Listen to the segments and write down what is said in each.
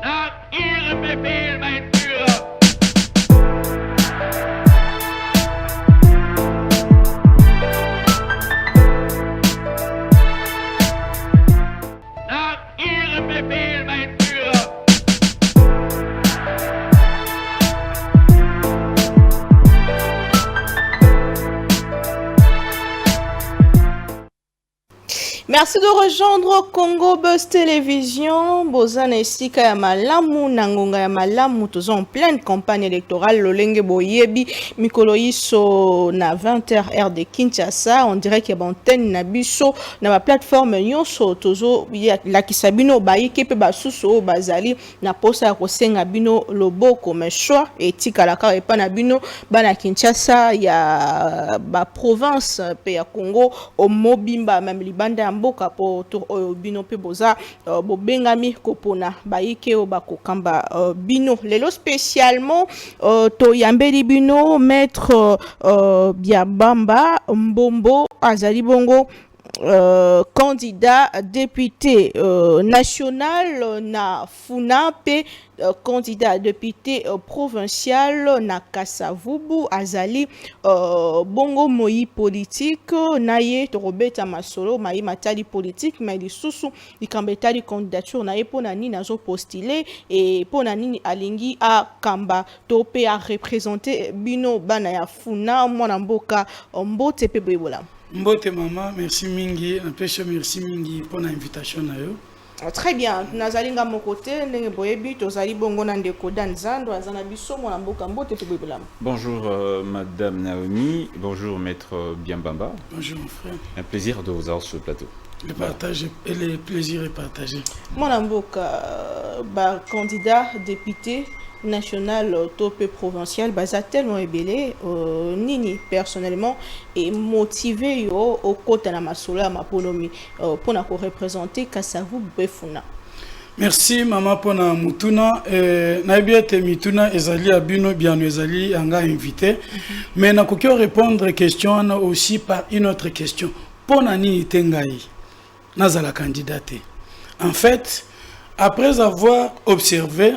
Nach Ihrem Befehl, mein Führer. Nach Ihrem Befehl, mein Führer. Merci de rejoindre Congo Buzz Télévision. Bozana esika ya malamu nangonga ya malamu tozo en pleine campagne électorale lolenge boyebi mikolo iso na 20h heure de Kinshasa. On dirait que antenne na biso na ba plateforme nyonso tozo la kisabino bayike pe basuso bazali na posa ya kosenga bino loboko mais choix etika la ka epa na bino bana Kinshasa ya ba province pe ya Congo o mobimba même libanda mboka po to bino pe boza bobengami kopona baike o bakokamba bino lelo spécialement to yambeli bino maître Biabamba Mbombo azali bongo candidat député national na Funape, candidat député provincial na Kasavubu azali bongo moi politique naye to Robeta Masolo mai matali politique mais lisusu ikambetali candidature naye pona nini azo postuler et pona nini alingi a kamba to pe a représenter bino bana ya Funa mwana mboka mbote pe boyebola. Mbote maman, merci mingi, merci mingi pour l'invitation na yo. Très bien, nazalinga mon côté, ndenge boyebi tozali bongo na ndeko Danzando azana biso mwana mboka mbote pe boyebola. Bonjour Madame Naomi, bonjour Maître Biambamba. Bonjour mon frère. Un plaisir de vous avoir sur le plateau. Le partage et le plaisir est partagé. Mwana mboka candidat député national topé provincial baza tellement ébélé nini personnellement et motivé yo au côté na masola maponomi pour na représenter Kasavu Befuna. Merci maman pour na mutuna na biete mituna ezali abino bien ezali anga invité mais na kokyo répondre question aussi par une autre question pour na nini tengai nazala candidate. En fait, après avoir observé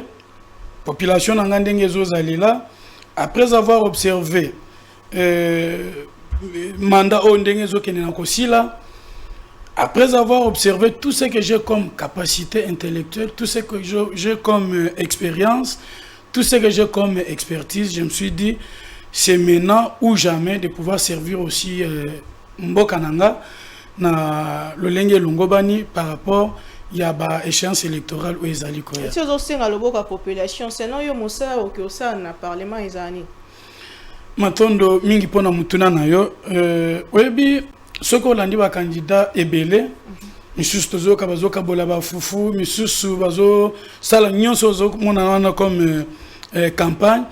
population n'angandenge zozalila, après avoir observé mandat ondenge zokene nakosila, après avoir observé tout ce que j'ai comme capacité intellectuelle, tout ce que j'ai comme expérience, tout ce que j'ai comme expertise, je me suis dit c'est maintenant ou jamais de pouvoir servir aussi mboka nanga na lolenge longobani par rapport il y a ba échéance électorale où ezali koya. Si vous avez la population, sinon yo mosa au kiosa na parlement ezani. Matondo mingi pona mutuna na yo webi soko landi ba candidat ebele misusu tozo ka bazo ka bola ba fufu misusu bazo sala nyonso zo mona wana comme campagne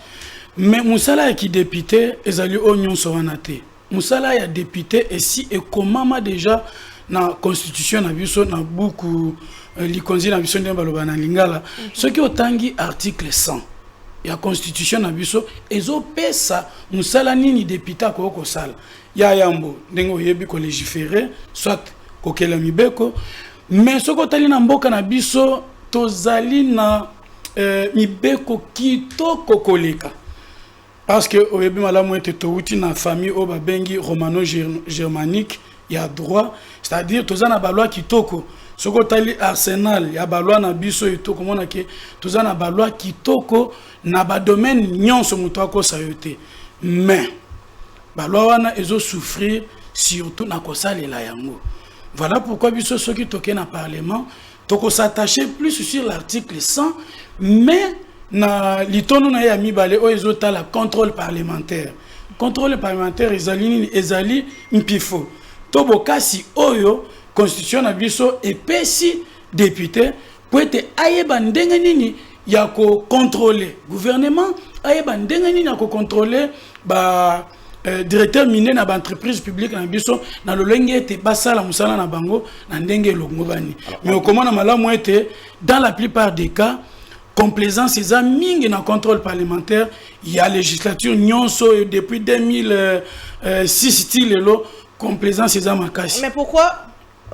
mais musala ya ki député ezali o nyonso wana te. Musala ya député et si et comment déjà na constitution na biso na beaucoup likonzi na biso ndemba loba na lingala ce qui otangi article 100 ya constitution na biso ezo pesa musala nini député ko sala ya yambo ndengo yebi ko légiférer soit ko kela mibeko mais ce ko tali na mboka na biso tozali na mibeko kitoko koleka parce que oyebi malamu ete touti na famille o babengi romano-germanique ya droit, c'est-à-dire tous na balwa kitoko soko tali arsenal ya balwa na biso etoko mona ke tous na balwa kitoko na ba domaine nyonso muto akosa yote mais balwa wana ezo souffrir surtout na kosalela yango. Voilà pourquoi biso soki toke na parlement toko s'attacher plus sur l'article 100 mais na litono na ya mibale o ezo tala contrôle parlementaire. Contrôle parlementaire ezali mpifo. Tobo kasi oyo constitution na biso epesi député pour être ayeba ndenge nini ya ko contrôler gouvernement ayeba ndenge nini ya ko contrôler ba directeur minier na ba entreprise publique na biso na lolenge ete basala musala na bango na ndenge longobani mais comment na malamu ete dans la plupart des cas complaisance eza mingi na contrôle parlementaire il y a législature nyonso depuis 2006 style lo complaisance eza makasi. Mais pourquoi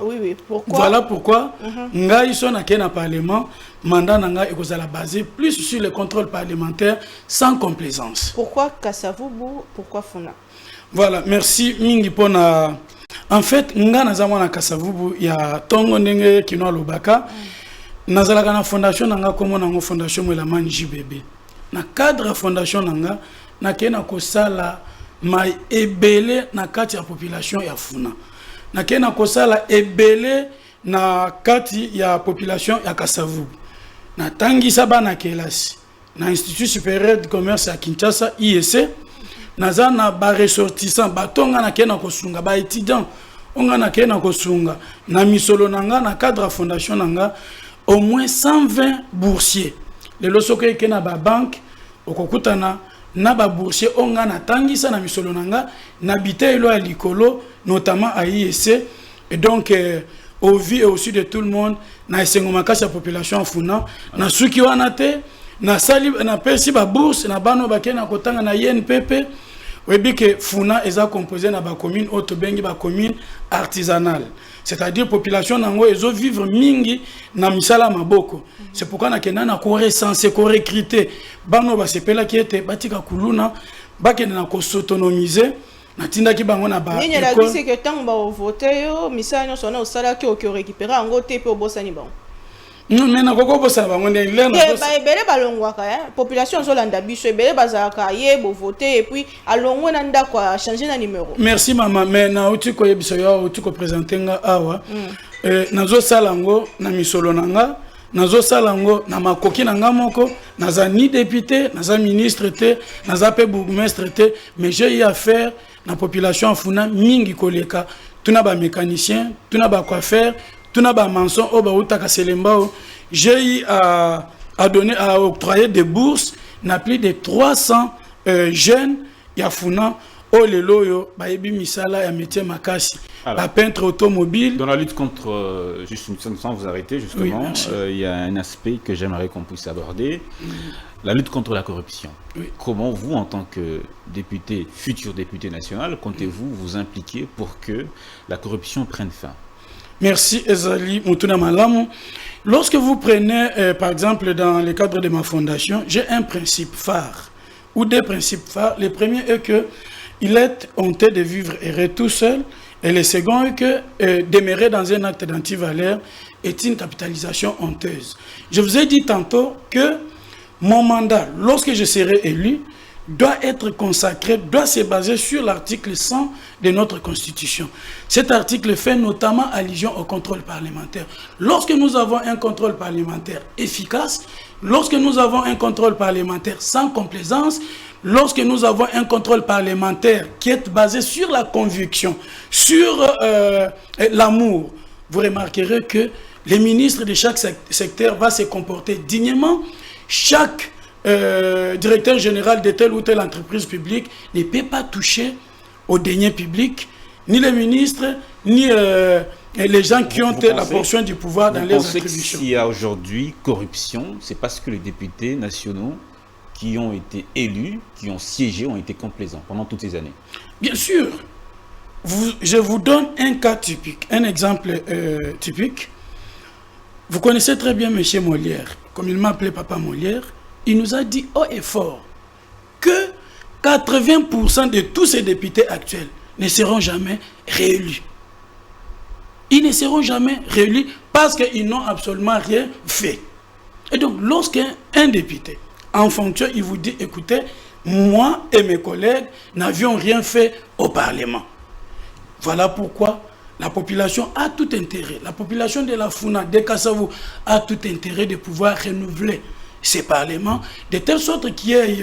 Oui, pourquoi? Voilà pourquoi ngai so na na parlement mandat nanga ekozala basé plus sur le contrôle parlementaire sans complaisance. Pourquoi Kasavubu? Pourquoi Funa? Voilà, merci mingi pona. En fait, nga nazamwa na Kasavubu ya tongo ndenge kino lobaka. Nazalaka na fondation nanga komo na fondation Mwelaman JBB. Na cadre fondation nanga na kena kosala mai ebele na kati ya population ya Funa. Na kena kosala ebele na kati ya population ya Kasavubu. Na tangisa bana kelasi na Institut supérieur de commerce à Kinshasa IEC. Naza na ba ressortissant batonga na kena kosunga ba étudiant onga na kena kosunga na misolo nanga na cadre fondation nanga au moins 120 boursiers le losoko ekena ba banque okokutana na ba boursiers onga na tangisa na misolo nanga na bitelo ya likolo notamment à IEC et donc au vu et au su de tout le monde na esengo makasi ya population Funa na suki wana te na sali na pesi ba bourse na bano bakena kotanga na INPP. Oui, que Funa est composé dans la commune Otobengi, la commune artisanale. C'est-à-dire la population nango ezo vivre mingi na misala maboko. C'est pourquoi na kena na ko recenser, ko recruter. Bano ba sepela ki ete batika kuluna, ba kena na ko s'autonomiser. Na tinda ki bango na ba. Nini la c'est que tant ba voter yo, misala nyo sona osala ki o récupérer ango te pe obosani bango. Non, mais na koko bosa bango ne lena. Ba ebele balongwaka population zo landa biso ebele bazaka ye bo voter et puis alongo na ndako a changer na numéro. Merci maman, mais na uti ko yebiso yo uti ko présenter nga awa. Nazo salango na misolo nanga, nazo salango na makoki nanga moko, naza ni député, naza ministre te, naza pe bourgmestre te, mais j'ai eu affaire na population Funa mingi koleka, tuna ba mécanicien, tuna ba coiffeur. Tout n'a pas mention au Baouta Selembao. J'ai eu à donner, à octroyer des bourses, n'a plus de 300 jeunes Yafuna, au Leloyo, Baebi Misala, Yametie Makasi, la peintre automobile. Dans la lutte contre, juste sans vous arrêter, justement, il y a un aspect que j'aimerais qu'on puisse aborder, la lutte contre la corruption. Oui. Comment vous, en tant que député, futur député national, comptez-vous vous impliquer pour que la corruption prenne fin? Merci Ezali Mutuna Malamu. Lorsque vous prenez, par exemple, dans le cadre de ma fondation, j'ai un principe phare, ou des principes phares. Le premier est que il est honteux de vivre heureux tout seul, et le second est que demeurer dans un acte d'antivaleur est une capitalisation honteuse. Je vous ai dit tantôt que mon mandat, lorsque je serai élu, doit être consacré, doit se baser sur l'article 100 de notre Constitution. Cet article fait notamment allusion au contrôle parlementaire. Lorsque nous avons un contrôle parlementaire efficace, lorsque nous avons un contrôle parlementaire sans complaisance, lorsque nous avons un contrôle parlementaire qui est basé sur la conviction, sur l'amour, vous remarquerez que les ministres de chaque secteur vont se comporter dignement. Chaque directeur général de telle ou telle entreprise publique ne peut pas toucher aux deniers publics, ni les ministres, ni les gens qui ont la portion du pouvoir dans les attributions. S'il y a aujourd'hui corruption, c'est parce que les députés nationaux qui ont été élus, qui ont siégé, ont été complaisants pendant toutes ces années. Bien sûr. Je vous donne un cas typique, un exemple typique. Vous connaissez très bien M. Molière, comme il m'appelait Papa Molière. Il nous a dit haut et fort que 80% de tous ces députés actuels ne seront jamais réélus. Ils ne seront jamais réélus parce qu'ils n'ont absolument rien fait. Et donc, lorsqu'un député en fonction, il vous dit, écoutez, moi et mes collègues n'avions rien fait au Parlement. Voilà pourquoi la population a tout intérêt, la population de la Funa, de Kasavu, a tout intérêt de pouvoir renouveler ces parlements, de telle sorte qu'il y ait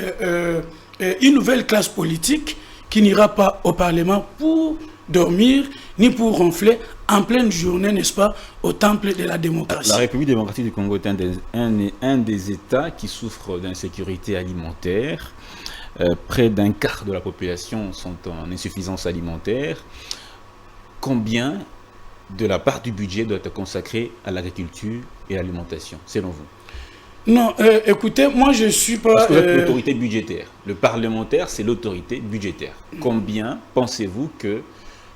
une nouvelle classe politique qui n'ira pas au Parlement pour dormir, ni pour ronfler en pleine journée, n'est-ce pas, au temple de la démocratie. La République démocratique du Congo est un des États qui souffre d'insécurité alimentaire. Près d'un quart de la population sont en insuffisance alimentaire. Combien de la part du budget doit être consacrée à l'agriculture et à l'alimentation, selon vous? Non, écoutez, moi je ne suis pas... Parce que vous êtes l'autorité budgétaire. Le parlementaire, c'est l'autorité budgétaire. Combien pensez-vous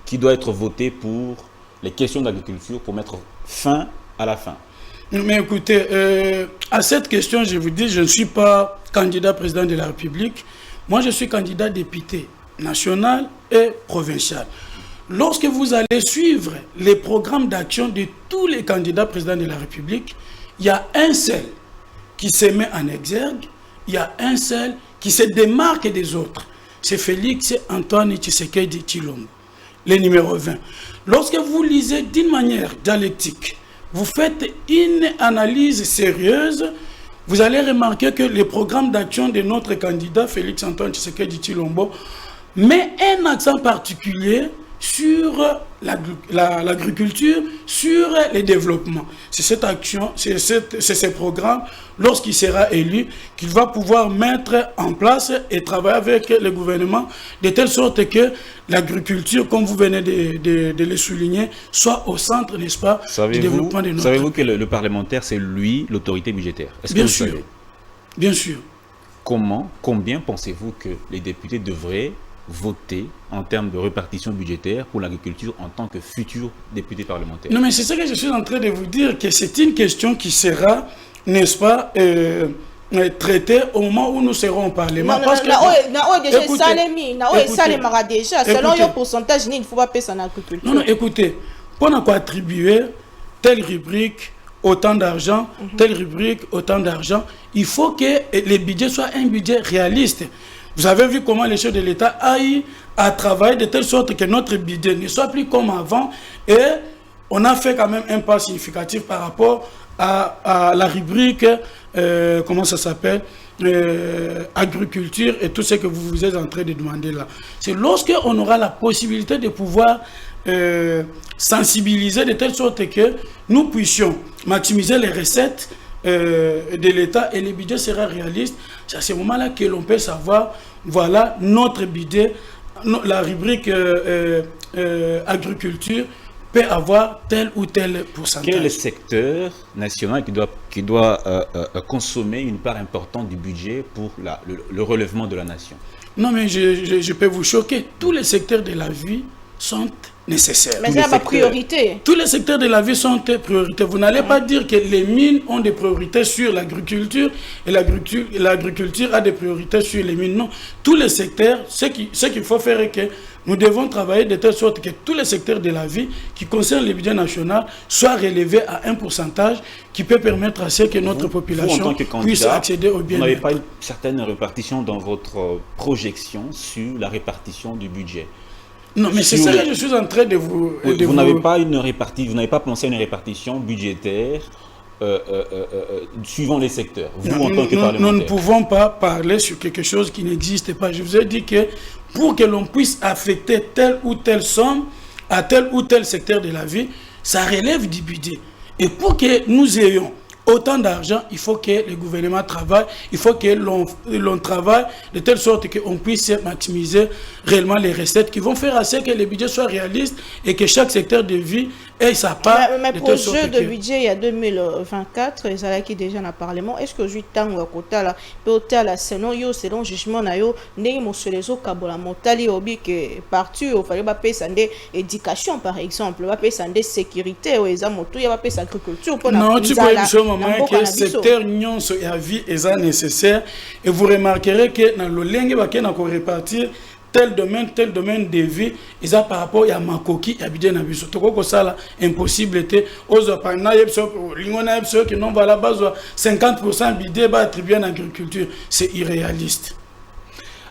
qui doit être voté pour les questions d'agriculture pour mettre fin à la faim? Mais écoutez, à cette question, je vous dis, je ne suis pas candidat président de la République. Moi, je suis candidat député national et provincial. Lorsque vous allez suivre les programmes d'action de tous les candidats présidents de la République, il y a un seul qui se met en exergue, il y a un seul qui se démarque des autres. C'est Félix Antoine Tshisekedi Tshilombo, le numéro 20. Lorsque vous lisez d'une manière dialectique, vous faites une analyse sérieuse, vous allez remarquer que les programmes d'action de notre candidat Félix Antoine Tshisekedi Tshilombo met un accent particulier sur l'agriculture, sur les développements. C'est cette action, c'est ce programme, lorsqu'il sera élu, qu'il va pouvoir mettre en place et travailler avec le gouvernement de telle sorte que l'agriculture, comme vous venez de le souligner, soit au centre, n'est-ce pas, du développement de notre... Savez-vous que le parlementaire, c'est lui l'autorité budgétaire? Bien sûr. Bien sûr. Combien pensez-vous que les députés devraient voter en termes de répartition budgétaire pour l'agriculture en tant que futur député parlementaire? Non, mais c'est ce que je suis en train de vous dire, que c'est une question qui sera, n'est-ce pas, traitée au moment où nous serons au Parlement. Non, parce que, selon le pourcentage, il ne faut pas payer en agriculture. Non, écoutez, pour attribuer telle rubrique autant d'argent, telle rubrique autant d'argent, il faut que les budgets soient un budget réaliste. Vous avez vu comment les chefs de l'État aillent à travailler de telle sorte que notre budget ne soit plus comme avant. Et on a fait quand même un pas significatif par rapport à la rubrique, comment ça s'appelle, agriculture et tout ce que vous êtes en train de demander là. C'est lorsqu'on aura la possibilité de pouvoir sensibiliser de telle sorte que nous puissions maximiser les recettes de l'État et le budget sera réaliste. C'est à ce moment-là que l'on peut savoir, voilà, notre budget, la rubrique agriculture peut avoir tel ou tel pourcentage. Quel est le secteur national qui doit consommer une part importante du budget pour le relèvement de la nation? Non, mais je peux vous choquer. Tous les secteurs de la vie sont nécessaires. Mais c'est ma priorité. Tous les secteurs de la vie sont prioritaires. Vous n'allez pas dire que les mines ont des priorités sur l'agriculture et l'agriculture a des priorités sur les mines. Non, tous les secteurs, ce qu'il faut faire est que nous devons travailler de telle sorte que tous les secteurs de la vie qui concernent le budget national soient relevés à un pourcentage qui peut permettre à ce que notre population en tant que candidat, puisse accéder au bien-être. Vous n'avez pas une certaine répartition dans votre projection sur la répartition du budget? Non, mais c'est ça que je suis en train de vous... Vous n'avez pas une répartition, vous n'avez pas pensé à une répartition budgétaire suivant les secteurs, vous en tant que parlementaire? Nous ne pouvons pas parler sur quelque chose qui n'existe pas. Je vous ai dit que pour que l'on puisse affecter telle ou telle somme à tel ou tel secteur de la vie, ça relève du budget. Et pour que nous ayons autant d'argent, il faut que le gouvernement travaille, il faut que l'on travaille de telle sorte qu'on puisse maximiser réellement les recettes qui vont faire à ce que les budgets soient réalistes et que chaque secteur de vie ait sa part. Mais pour le jeu de budget, il y a 2024, les salaires qui déjà dans le Parlement, est-ce que je suis tant à côté là, peut-être selon yo, selon jugement na yo, n'est mosolezo kabola motali obi que partout il fallait pas payer sandé éducation par exemple, pas payer sandé sécurité ou les amoto, il va payer agriculture pour non, tu peux dire moment que le secteur nyonso et la vie est nécessaire et vous remarquerez que dans le lingue va qu'on a répartir tel domaine de vie, ils ont par rapport à Makoki et à Bidjan Abiso. Tout ça là, impossibilité. Aux opana l'ingona qui non va la base 50% bidé va attribuer en agriculture, c'est irréaliste.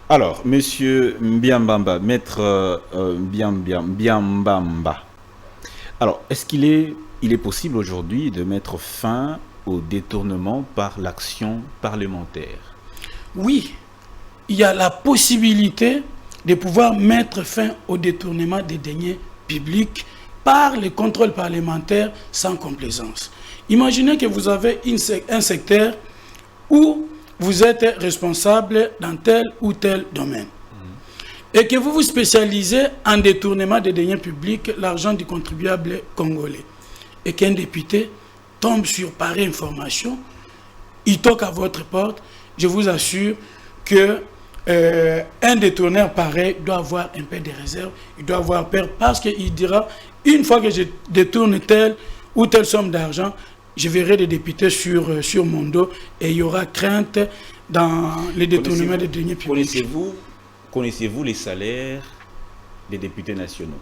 Alors, monsieur Mbiambamba, maître Mbiambamba. Alors, est-ce qu'il est possible aujourd'hui de mettre fin au détournement par l'action parlementaire? Oui, il y a la possibilité de pouvoir mettre fin au détournement des deniers publics par le contrôle parlementaire sans complaisance. Imaginez que vous avez un secteur où vous êtes responsable dans tel ou tel domaine et que vous vous spécialisez en détournement des deniers publics, l'argent du contribuable congolais, et qu'un député tombe sur pareille information, il toque à votre porte, je vous assure que un détourneur pareil doit avoir un peu de réserve, il doit avoir peur parce qu'il dira, une fois que je détourne telle ou telle somme d'argent, je verrai des députés sur mon dos et il y aura crainte dans les détournements des deniers publics. Connaissez-vous les salaires des députés nationaux?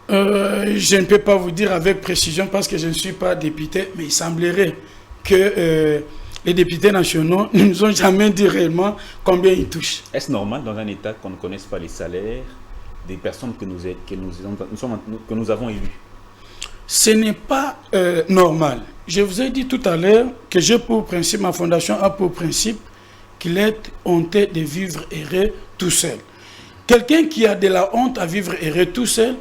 Je ne peux pas vous dire avec précision parce que je ne suis pas député, mais il semblerait que les députés nationaux ne nous ont jamais dit réellement combien ils touchent. Est-ce normal dans un État qu'on ne connaisse pas les salaires des personnes que nous avons élues? Ce n'est pas normal. Je vous ai dit tout à l'heure que j'ai pour principe, ma fondation a pour principe qu'il est honteux de vivre heureux tout seul. Quelqu'un qui a de la honte à vivre heureux tout seul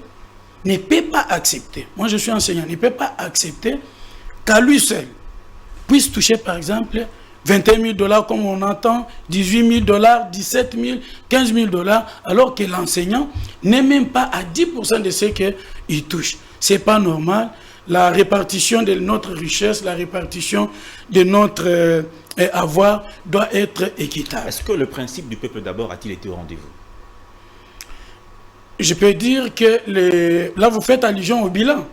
ne peut pas accepter, moi je suis enseignant, ne peut pas accepter qu'à lui seul puisse toucher par exemple 21 000 $ comme on entend, 18 000 $, 17 000, 15 000 $, alors que l'enseignant n'est même pas à 10% de ce qu'il touche. Ce n'est pas normal. La répartition de notre richesse, la répartition de notre avoir doit être équitable. Est-ce que le principe du peuple d'abord a-t-il été au rendez-vous? Je peux dire que là vous faites allusion au bilan.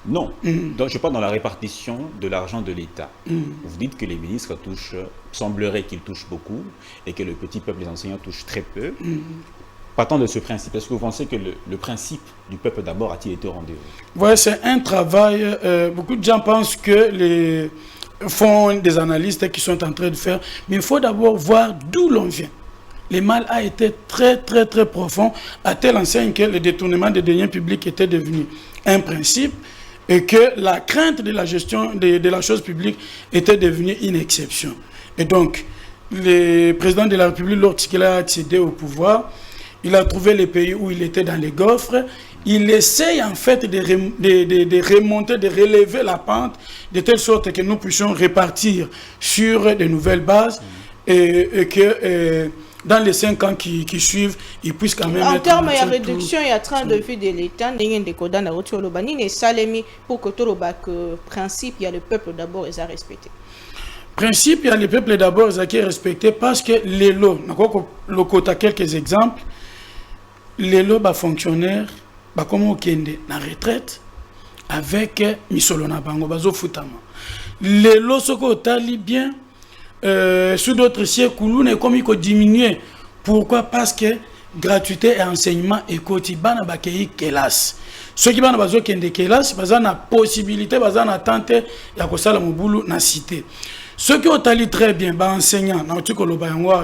Non, donc, je parle dans la répartition de l'argent de l'État. Vous dites que les ministres touchent, semblerait qu'ils touchent beaucoup et que le petit peuple, les enseignants touchent très peu. Partant de ce principe, est-ce que vous pensez que le principe du peuple d'abord a-t-il été au rendez-vous? Oui, c'est un travail. Beaucoup de gens pensent que font des analystes qui sont en train de faire, mais il faut d'abord voir d'où l'on vient. Le mal a été très très très profond à telle enseigne que le détournement des deniers publics était devenu un principe et que la crainte de la gestion de la chose publique était devenue une exception. Et donc, le président de la République, lorsqu'il a accédé au pouvoir, il a trouvé les pays où il était dans les gaufres. Il essaye en fait de remonter, de relever la pente, de telle sorte que nous puissions répartir sur de nouvelles bases et que dans les 5 ans qui suivent, ils puissent quand même en être... termes de réduction et à train de vie de l'État, pour que principe, il y a le peuple d'abord et à respecter. Principe, il y a le peuple d'abord qui est respecté parce que les lots, le quota quelques exemples, les lots fonctionnaires, comme au Kende, en retraite, avec Misolona Bango, Bazo Futama. Les lots, ce qu'on tali bien, sous d'autres siècles, Kouloune est comme il faut diminuer. Pourquoi? Parce que gratuité et enseignement et quotidien na bakei kelas. Ceux qui ont besoin de kelas, ils ont la possibilité, ils ont la tenter ya kosala mobulu na cité. Ceux qui ont allé très bien, enseignants,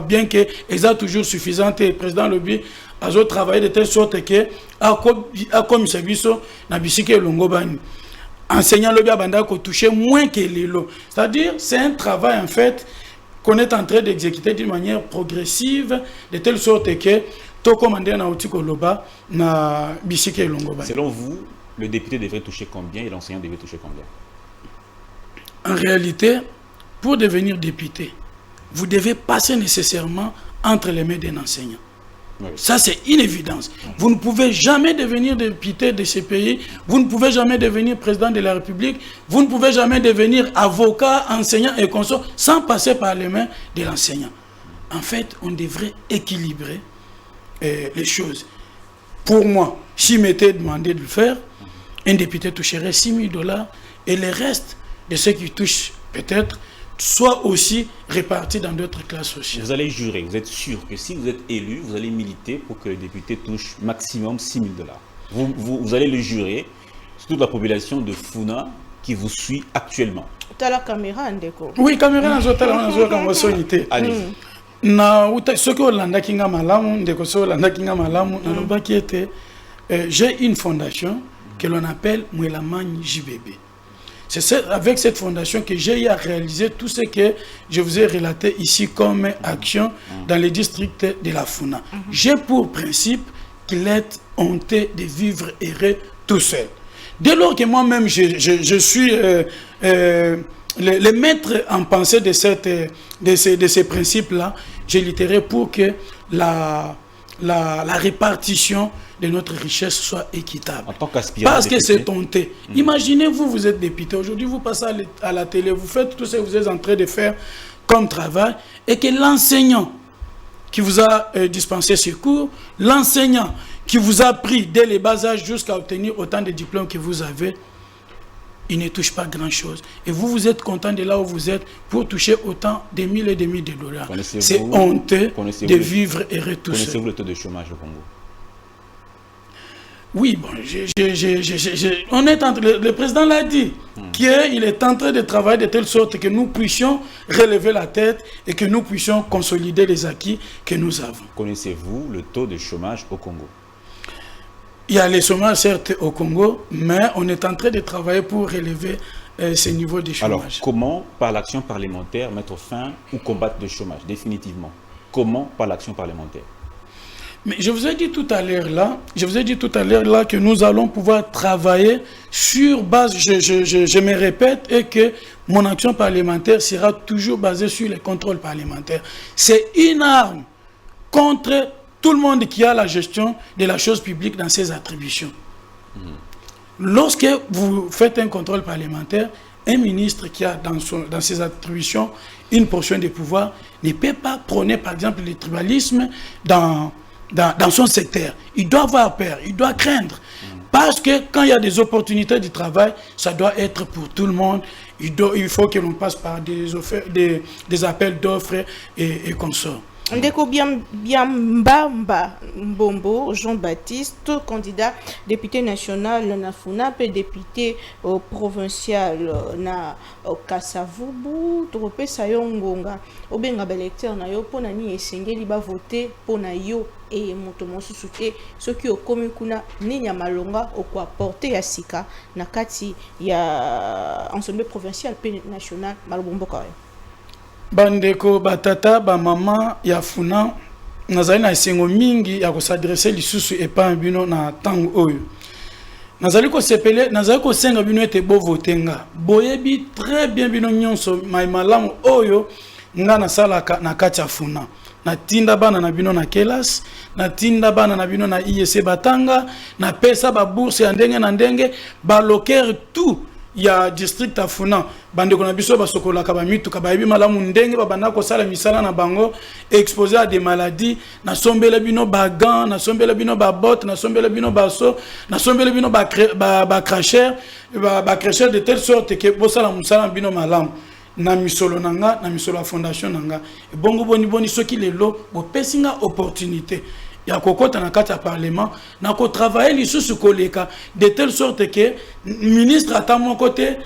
bien que ils ont toujours suffisant, le président Lobi a travaillé de telle sorte que a comme service na bisike longo bani. Enseignant Lobi a touché moins que les lots. C'est-à-dire, c'est un travail en fait qu'on est en train d'exécuter d'une manière progressive, de telle sorte que tout commandé na Otiko Loba na bisike longo bani. Selon vous, le député devrait toucher combien et l'enseignant devrait toucher combien? En réalité, pour devenir député, vous devez passer nécessairement entre les mains d'un enseignant. Oui. Ça, c'est une évidence. Vous ne pouvez jamais devenir député de ce pays, vous ne pouvez jamais devenir président de la République, vous ne pouvez jamais devenir avocat, enseignant et consort sans passer par les mains de l'enseignant. En fait, on devrait équilibrer les choses. Pour moi, s'il m'était demandé de le faire, un député toucherait 6 000 $ et le reste de ceux qui touchent peut-être soit aussi répartis dans d'autres classes sociales. Vous allez jurer, vous êtes sûr que si vous êtes élu, vous allez militer pour que le député touche maximum 6 000 $. Vous allez le jurer sur toute la population de Funa qui vous suit actuellement. Tu as la caméra, Ndeko? Oui, caméra, je suis allez. Ce que Olanda Kinga Malamu, Ndeko Olanda Kinga Malamu, j'ai une fondation que l'on appelle Mwelamagne JBB. C'est avec cette fondation que j'ai eu à réaliser tout ce que je vous ai relaté ici comme action dans les districts de la Funa. J'ai pour principe qu'il est honteux de vivre heureux tout seul. Dès lors que moi-même je suis le maître en pensée de ces principes-là, je littérais pour que la répartition de notre richesse soit équitable. En tant qu'aspirant parce que député, c'est honteux. Imaginez-vous, vous êtes député. Aujourd'hui, vous passez à la télé, vous faites tout ce que vous êtes en train de faire comme travail et que l'enseignant qui vous a dispensé ce cours, l'enseignant qui vous a pris dès les bas âges jusqu'à obtenir autant de diplômes que vous avez, il ne touche pas grand-chose. Et vous, vous êtes content de là où vous êtes pour toucher autant de mille et de mille de dollars. C'est honteux de vivre heureux tout seul. Connaissez-vous le taux de chômage au Congo? Oui, bon, le président l'a dit, qu'il est en train de travailler de telle sorte que nous puissions relever la tête et que nous puissions consolider les acquis que nous avons. Connaissez-vous le taux de chômage au Congo? Il y a les chômages certes au Congo, mais on est en train de travailler pour relever ces niveaux de chômage. Alors, comment, par l'action parlementaire, mettre fin ou combattre le chômage, définitivement? Comment, par l'action parlementaire? Mais je vous ai dit tout à l'heure là, que nous allons pouvoir travailler sur base, je me répète, et que mon action parlementaire sera toujours basée sur les contrôles parlementaires. C'est une arme contre tout le monde qui a la gestion de la chose publique dans ses attributions. Lorsque vous faites un contrôle parlementaire, un ministre qui a dans ses attributions une portion de pouvoir ne peut pas prôner par exemple le tribalisme dans son secteur. Il doit avoir peur, il doit craindre. Parce que quand il y a des opportunités de travail, ça doit être pour tout le monde. Il faut que l'on passe par des appels d'offres et consorts. Ndeko Biamba Mbombo, Jean-Baptiste, candidat député national na FUNAP et député provincial na Kasavubu, Trope Sayongonga, Obenga Belecteur na yo pona ni esengeli ba voter pona yo et motomosu soute ceux qui au commun kuna ni nyamalonga au quoi porter ya sika na kati ya ensemble provincial pe national malobombo kawe. Bandeko batata ba mama ya FUNA nazali na esengo mingi ya ko s'adresser lisusu epa bino na tango oyo nazali ko sepele nazali ko senga bino ete bo votenga boyebi très bien bino nyonso malamu oyo nga na sala na kati ya FUNA na tinda bana na bino na kelas na tinda bana na bino na IEC batanga na pesa ba bourse ya ndenge na ndenge ba loker tout ya district à FUNA bande ko na biso ba sokola ka ba mitu ka ba yebi malamu ndenge ba banda ko sala misala na bango exposé à des maladies na sombela bino ba gants na sombela bino ba bottes na sombela bino ba so na sombela bino ba cracheur de telle sorte que bo sala musala bino malamu na misolo nanga na misolo fondation nanga e bongo boni soki lelo bo pesinga opportunité ya kokota na kati ya parlement na ko travailler lisusu koleka de telle sorte que ministre à mon côté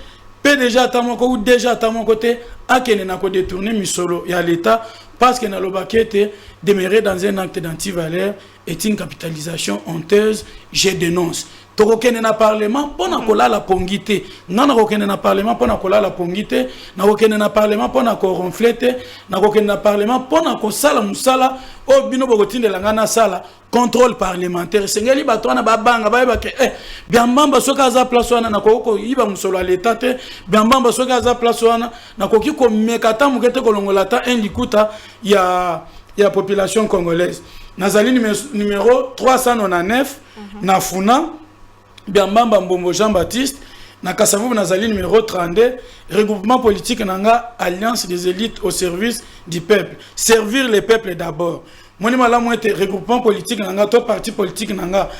PDG à mon côté ou déjà à mon côté akene na ko détourner misolo ya l'état parce que na lobakete demeurer dans un acte d'antivaleur est une capitalisation honteuse, je dénonce. Tokokene na parlement pona kola la pongité nana kokene na parlement pona kola la pongité na kokene na parlement pona ko ronflete na kokene na parlement pona ko sala musala o bino bokotinde langa na sala contrôle parlementaire sengeli batwana babanga ba ke biambamba soka za place wana na koko iba musolo à l'état te biambamba soka za place wana na koki ko mekata mukete kolongola ta un likuta ya population congolaise nazali numéro 399 na FUNA Biambamba Mbombo Jean-Baptiste na Kasavubu nazali numéro 32 regroupement politique nanga alliance des élites au service du peuple servir le peuple d'abord moni malamu ete regroupement politique nanga to parti politique nanga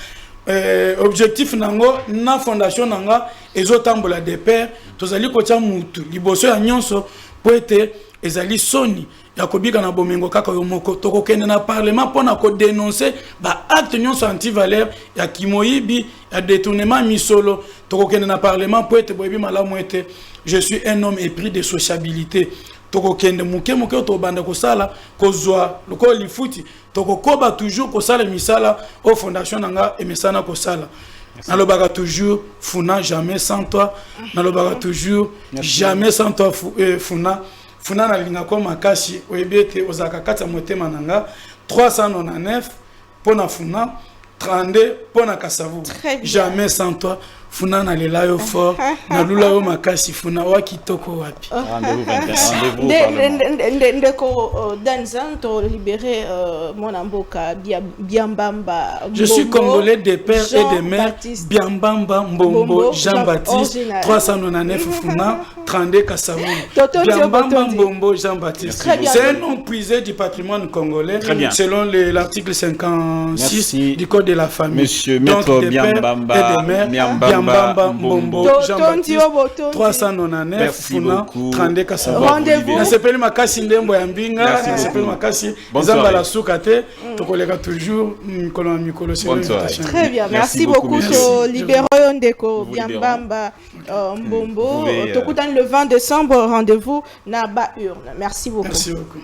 objectif nango na fondation nanga ezotambola de pair tozali kotia mutu liboso ya nyonso po ete ezali soni ya kobika na bomengo kaka yo moko tokokende na parlement pona ko dénoncer ba acte nyonso anti-valeur ya kimoyibi ya détournement misolo tokokende na parlement po ete boyebi malamu ete je suis un homme épris de sociabilité tokokende muke to banda ko sala ko zwa loko lifuti tokokoba toujours ko sala misala au fondation nanga emesana ko sala nalobaka toujours FUNA jamais sans toi nalobaka toujours jamais sans toi FUNA na linga ko makasi oyebete ozaka kata motema nanga 399 pona FUNA 32 pour na Kasavu. Très bien. Jamais sans toi. Funa na lela yo fort. Na lula yo makasi funa wa kitoko wapi. Rendez-vous 21. Rendez-vous au Parlement. Ndeko Danzan to libéré mon amboka Biambamba. Je suis congolais de père et de mère. Jean-Baptiste Biambamba Mbombo Jean-Baptiste. original. 399 Funa 32 Kasavu. Totondi Biambamba Obotondi. Mbombo Jean-Baptiste. Très bien. C'est un nom prisé du patrimoine congolais. Très bien. Selon l'article 56 Merci. du code de la famille. Monsieur Donc, Maître des pères Biambamba, et des mères. Biambamba Biambamba Mbombo Totondi Jean-Baptiste. Obotondi. 399 Merci Funa beaucoup. 32 Kasavu. Rendez-vous. Nasepeli makasi ndembo ya mbinga. Merci Nasepeli beaucoup. makasi. Bonne Ezamba soirée. la souka te. Tokoleka toujours mikolo na mikolo. C'est Bonne une soirée. invitation. Très bien, Merci merci beaucoup, beaucoup. merci. To libéro Ndeko Vous libérons. Biambamba Mbombo. Vous pouvez, Tokutan le 20 décembre, rendez-vous na ba urne. Merci beaucoup. Merci beaucoup.